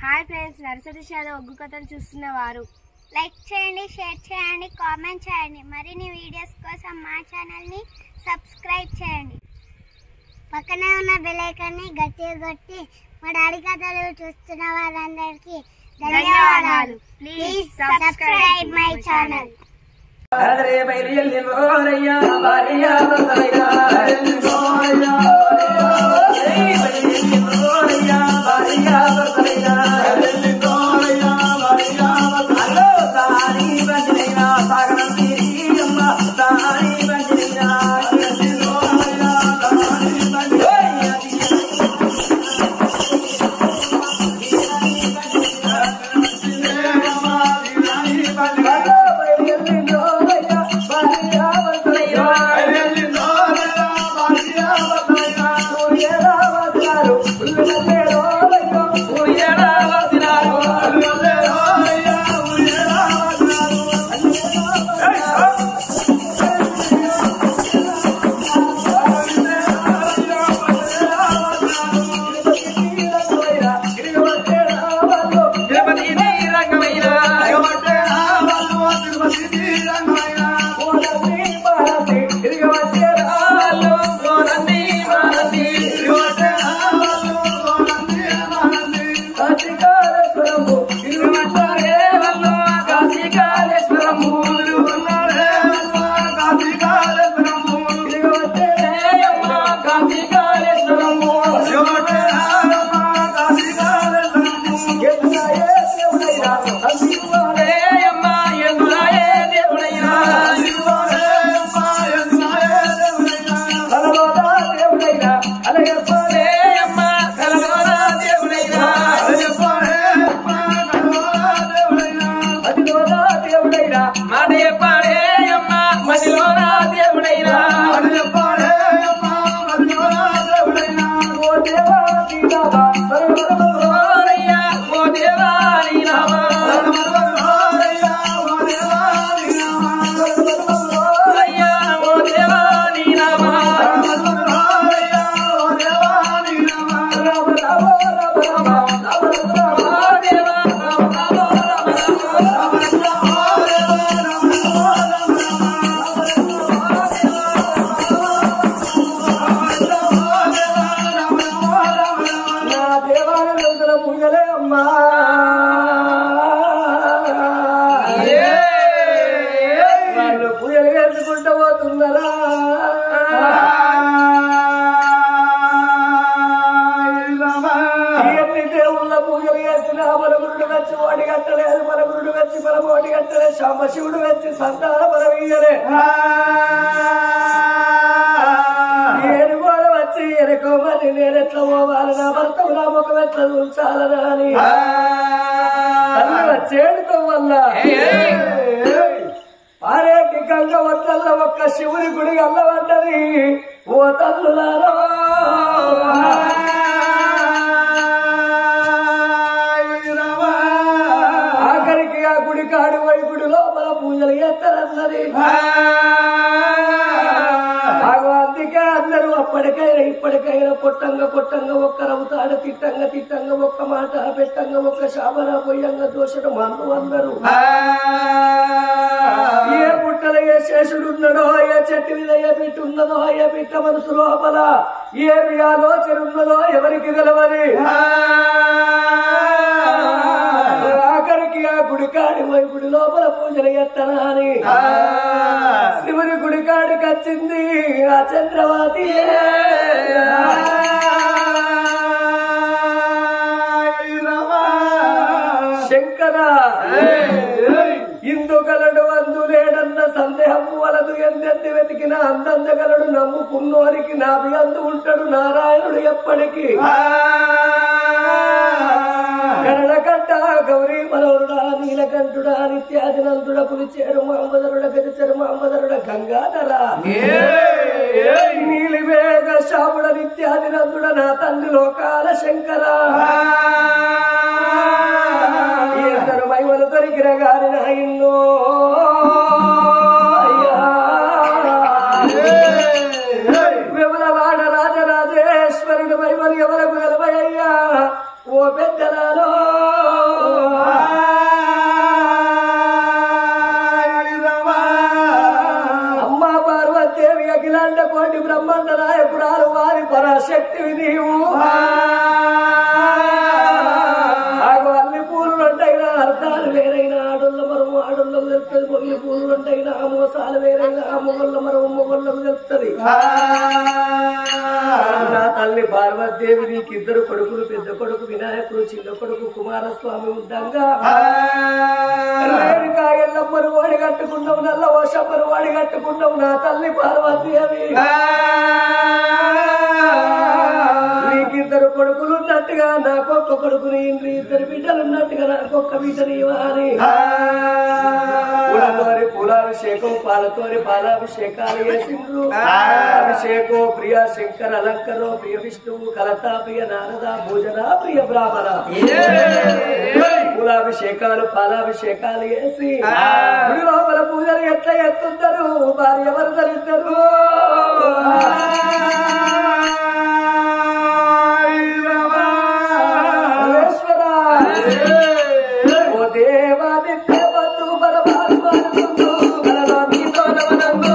Hi friends, nursery shallow ఒగ్గు కథలు చూస్తున్నవారు like చేయండి, share చేయండి, కామెంట్ చేయండి. మరిన్ని వీడియోస్ కోసం మా ఛానల్ని సబ్స్క్రైబ్ చేయండి. పక్కనే ఉన్న బెల్ ఐకాన్ని గట్టిగా కొట్టి మా డాడీ కథలు చూస్తున్న వారందరికీ ధన్యవాదాలు. Please subscribe my channel. శివుడు వచ్చి సంతాన పరమీయలే నేను కూడా వచ్చి ఎనుకోమని నేనెట్లా పోవాలి, నా భర్తవు నా ముఖం ఎట్లా ఉంచాలనా అని వచ్చేడుతో వల్ల ఆరేటి గంగ వట్లల్లో ఒక్క శివుని గుడి అల్లబడ్డది. ఓ తల్లులారో ఆఖరికి ఆ గుడి కాడు వైపుడు లోపల పూజలు చేస్తారన్నది. అందుకే అందరూ అప్పటికైనా ఇప్పటికైనా పొట్టంగా ఒక్కరవుతాడు, తిట్టంగా ఒక్క మాట పెట్టంగా ఒక్క శాపన పొయ్యంగా దోషడు మందు అందరూ. ఏ పుట్టల ఏ శేషుడున్నాడో, ఏ చెట్టు మీద ఏ బిడ్డ ఉన్నదో, ఏ బిడ్డ మనసు లోపల ఏమి ఆలోచన ఉన్నదో ఎవరికి తెలవది. ఆఖరికి ఆ గుడికాడి వైపుడి లోపల పూజలు ఎత్తనా అని శివుని గుడికాడికి వచ్చింది ఆ చంద్రవతి. శంకర ఇందుగలడు అందులేడన్న సందేహము వలదు, ఎందెంది వెతికిన అందందగలడు నమ్ముకున్నోరికి నాభి అందు ఉంటాడు నారాయణుడు ఎప్పటికీ. గరడకట్ట గౌరీ మనోరుడా నీలకంఠుడా నిత్యాదినంతుడ పులిచేరు మాంబదరుడ గజచెరు మాంబదరుడ గంగాధర నీలివేగ శాపుడ నిత్యాదినంతుడ నా తండ్రి లోకాల శంకర. ఇద్దరు మైమలు దొరికిన గారి నాయన్నో విమలవాడ రాజరాజేశ్వరుడు మైమలు ఎవరకు నిలవయ్యా. ఓ పెద్దలాలో ఎత్తివి నీవు అల్లి పూలు అంటైనా అర్థాలు వేరైనా ఆడోళ్ళ మరము ఆడోళ్ళకు తెలుస్తుంది మొగలి పూలు అంటైనా మోసాలు వేరైనా మొగళ్ళ మరము మొగళ్ళకు తెలుస్తుంది నా తల్లి పార్వతీదేవి నీకిద్దరు కొడుకులు పెద్ద కొడుకు వినాయకుడు చిన్న కొడుకు కుమారస్వామి ఉండంగా ఎల్లమ్మను వాడి కట్టుకున్నావు నల్ల వర్షమ్మను వాడి కట్టుకున్నావు నా తల్లి పార్వతీదేవి నీకిద్దరు కొడుకులు ఉన్నట్టుగా నాకొక్క కొడుకుని ఇద్దరు బిడ్డలు ఉన్నట్టుగా నాకొక్క బిడ్డని ఇవ్వాలి పూలతోని పూలాభిషేకం పాలతోని పాలాభిషేకాలు చేసిండ్రు అభిషేకం ప్రియ శంకర అలంకరో ప్రియ విష్ణువు కలతా ప్రియ నారద భోజన ప్రియ బ్రాహ్మణ పూలాభిషేకాలు పాలాభిషేకాలు చేసి గుడి లోపల పూజలు ఎట్లా ఎత్తుంటారు భార్య వరదలిద్దరు ఓ దేవాది దేవతు పరమాత్మను మీతో నమనందు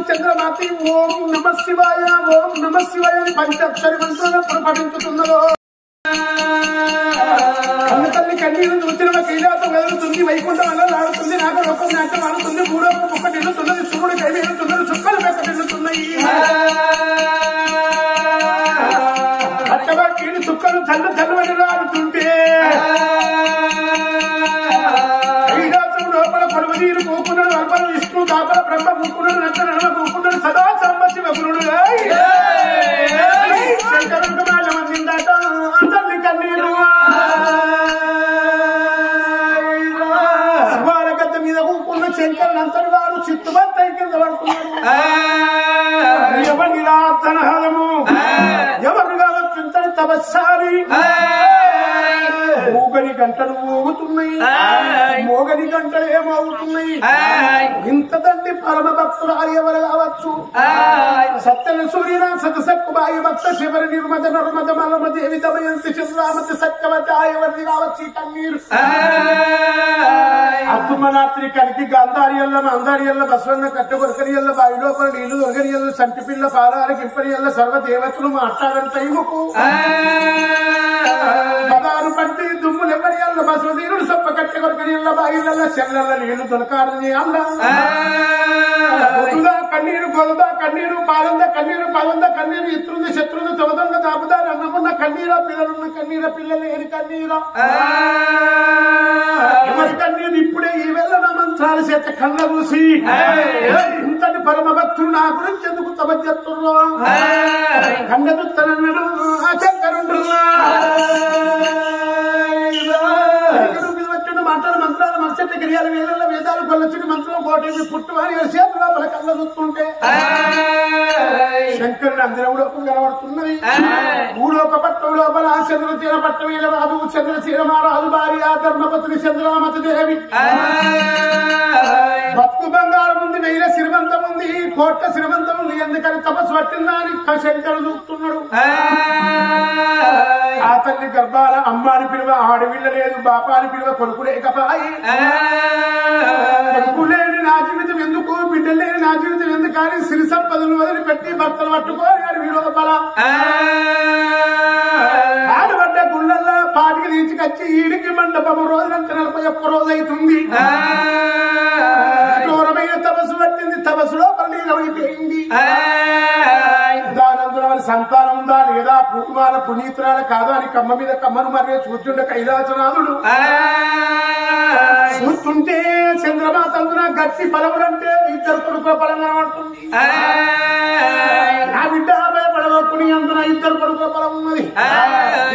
చంద్రమాతి ఓం నమ శివాయ పంచాక్షరి మంత్రాలను పఠించుతున్నదో అన్న తల్లి కన్నీరు ఉత్తర కైలాసం కదులుతుంది వైకుంఠం అలా ఆడుతుంది నాకు రూపం నాట్యం ఆడుతుంది మూడో ఒక్క నిల్లుతున్నది శివుడు కైవేలుతున్నది చుక్కలు పెక్క నిల్లుతున్నాయి చల్లు చల్లువని రాడుతుంటే కైలాసం లోపల పరువు నీరు కూకున్నాడు అల్పన విష్ణు దాపల బ్రహ్మ కూకున్నాడు నంద నడమ కూకున్నాడు సదా సంబసి వకునుడు శంకరుడు మాలమందిందట అందరిని కన్నీరు శివాల గద్ద మీద కూకున్న శంకరుడు అంతటి వాడు చిత్తుబత్తై కింద పడుతున్నాడు ఎవరి రాధనహలము ఎవరు కావచ్చుంతని తపస్సారి మూగని గంటలు ఊగుతున్నాయి మోగని గంటలు ఏమవుతున్నాయి ఇంత తండ్రి పరమ భక్తురాలు ఎవరు కావచ్చు సత్యన సూర్యన సతసక్కు బాయి భక్త శివరి నిర్మద నర్మద మలమ దేవి దమయంతి శివరామతి సత్యవతి ఎవరిది కావచ్చు కన్నీరు అద్దుమనాత్రి కలిగి గంధారియల్ల మందారియల్ల బస్వన్న కట్ట కొరకరియల్ల బావి లోపల నీళ్లు దొరకరియల్ల సంటి పిల్ల పాలాల గింపరియల్ల సర్వదేవతలు మాట్లాడని టైముకు పదాలు పంటి దుమ్ములు ఎవరియల్ల బస్వదీరుడు సొప్ప కట్ట కొరకరియల్ల బాయిల్ల చెల్లెల్ల నీళ్లు దొరకాలని అల్ల కన్నీరు గొలద కన్నీరు పాలంద కన్నీరు పవంద కన్నీరు ఇత్రుంది శత్రుంది తొగదొంగ దాపుదారు అన్నమున్న కన్నీర పిల్లలున్న కన్నీర పిల్లలు ఏరి కన్నీర ఎవరి కన్నీరు ఇప్పుడే ఈ వేళ నా మంత్రాల చేత కళ్ళ చూసి ఇంతటి పరమ భక్తులు నా గురించి ఎందుకు తమజెత్తుర్రో కన్నెదుత్తనన్నాడు ఆ శంకరుడు మాట్లాడు మంత్రాలు మర్చెట్టు గిరియాలు వేళ్ళ వేదాలు కొల్లొచ్చిన మంత్రం కోటి పుట్టువారి చేతుల పల కళ్ళ చూస్తుంటే శంకరుడు అందరూలోకం కనబడుతున్నది భూలోక పట్టం లోపల చంద్ర తీర పట్టమీల రాదు చంద్ర చీరమారాదు భార్య ధర్మపత్ని చంద్రామతి దేవి బతుకు బంగారం ఉంది వెయ్యిల శ్రీమంతం ఉంది కోట్ల శ్రీమంతం ఉంది ఎందుకని తపస్సు పట్టిందా అని శంకరుడు చూస్తున్నాడు ఆ తల్లి గర్భాల అమ్మాని పిలువ ఆడవిల్ల లేదు బాపాని పిలువ కొడుకు లేకపాయి కొడుకు లేని నా జీవితం ఎందుకు బిడ్డలు లేని నా జీవితం ఎందుకు కానీ సిరి సంపదలు వదిలిపెట్టి భర్తలు పట్టుకోని వీడు బల ఆడబడ్డ గుళ్ళల్లో పాటికి తీసుకొచ్చి ఈడికి మండపము రోజులంతా 41 రోజు అవుతుంది ఘోరమైన తపస్సు పట్టింది తపస్సులో పడిపోయింది దానందున వారి సంతానం ఉందా లేదా పూర్మాల పునీతురాల కాదా అని కమ్మ మీద కమ్మను మరే చూస్తుండే కైలాసనాథుడు చూస్తుంటే చంద్రమాత అందున గట్టి పలవులంటే ఇద్దరు కొడుకుల పలం కనబడుతుంది నా బిడ్డ భయపడవకుని అందున ఇద్దరు కొడుకుల పలం ఉన్నది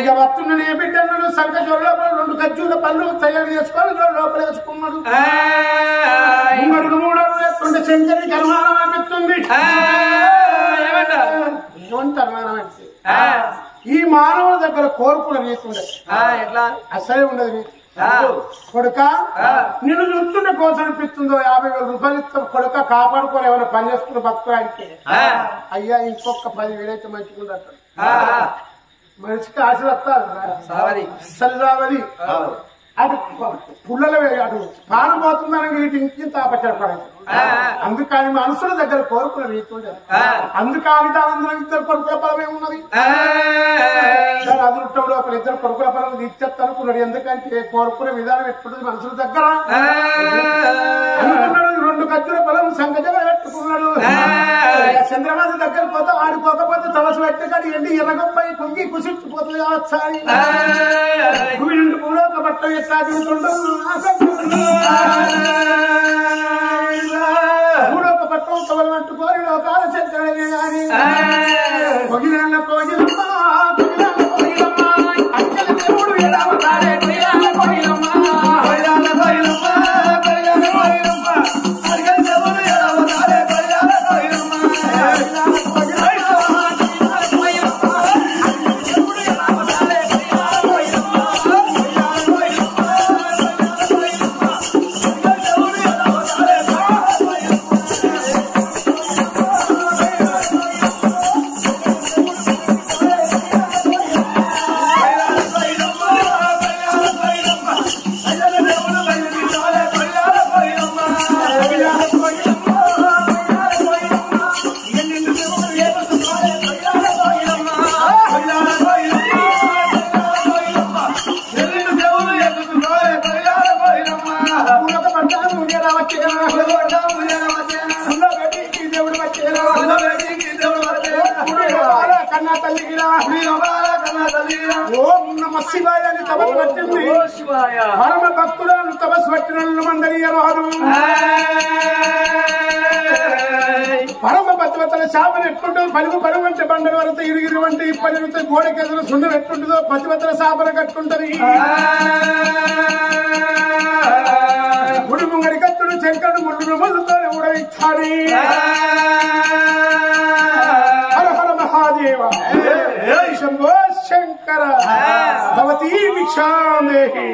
ఇక వస్తున్న నే బిడ్డ అన్నాడు సంఘ జోళ్ళ 2 ఖర్జూల పళ్ళు తయారు చేసుకొని లోపల వేసుకున్నాడు మూడు వేస్తుంటే శంకరికి అనుమానం అనిపిస్తుంది ఏమంటే అనుమానం అంటే ఈ మానవుల దగ్గర కోరుకున్న రీతి ఉండదు అసలే ఉండదు కొడుక నిన్ను చూస్తున్న కోసం అనిపిస్తుందో 50,000 రూపాయలు ఇస్తాం కొడుక కాపాడుకోవాలి ఏమైనా పని చేసుకుని బతుకురానికి అయ్యా ఇంకొక 10,000 అయితే మంచిగుండట మనిషికి ఆశ వస్తుంది సల్లావది అటు పుల్లల అటు పానం పోతుందని వీటి ఇంకింత ఆపచ్చపడదు అందుకని మనుషుల దగ్గర కోరుకున్న రీతి ఉండదు అందుకని దాని ఇద్దరు కొడుకుల ఫలమే ఉన్నది అదృష్టం లోపల ఇద్దరు కొడుకుల ఫలం ఇచ్చేత్తనుకున్నాడు ఎందుకంటే కోరుకునే విధానం ఎప్పుడు మనుషుల దగ్గర అనుకున్నాడు 2 ఖర్జుల ఫలం సంగజన పెట్టుకున్నాడు చంద్రబాబు దగ్గర పోతే ఆడిపోకపోతే తమసు పెట్టగాడు ఎండి ఎర్రగొప్పై కుంగి కుసిచ్చిపోతుంది కావచ్చు అని వీళ్ళు కూడా ఒక బట్ట ఎట్లా చూస్తుండవు మూడొక పట్టం కవలనట్టుకోని లోకాల చంద్రుడే గాని పొగిలన్న కోయిలమ్మ అక్కల దేవుడు ఎలా ఉంటాడే కొయ్యాల కోయిలమ్మ కొయ్యాల కోయిలమ్మ కొయ్యాల కోయిలమ్మ అక్కల దేవుడు ఎలా ఉంటాడే కొయ్యాల కోయిలమ్మ కొయ్యాల కోయిలమ్మ ఓం నమ శివాయ అని తపస్సు పట్టింది. పరమ భక్తురాలు తపస్సు పట్టిన మందరియరాదు. పరమ భక్తుల శాపను ఎట్లుంటుందో పలుగు పరుగు అంటే బండల వరకు ఇరిగిరి వంటి ఇప్పటి గోడకెదురు సున్నం ఎట్లుంటుందో పతిభద్ర శాపన కట్టుంటది. గుడి ముంగడి కత్తుడు శంకరుడు ముళ్ళు ముళ్ళుతో ఉడవిచ్చాడు. హర హర మహాదేవ శంభో శంకర భవతీ భిక్షామేహి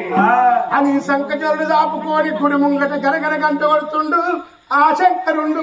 అని సంకటోళ్ళు దాపుకొని గుడి ముంగట గనగన గంట కొడుతుండు ఆ శంకరుండు.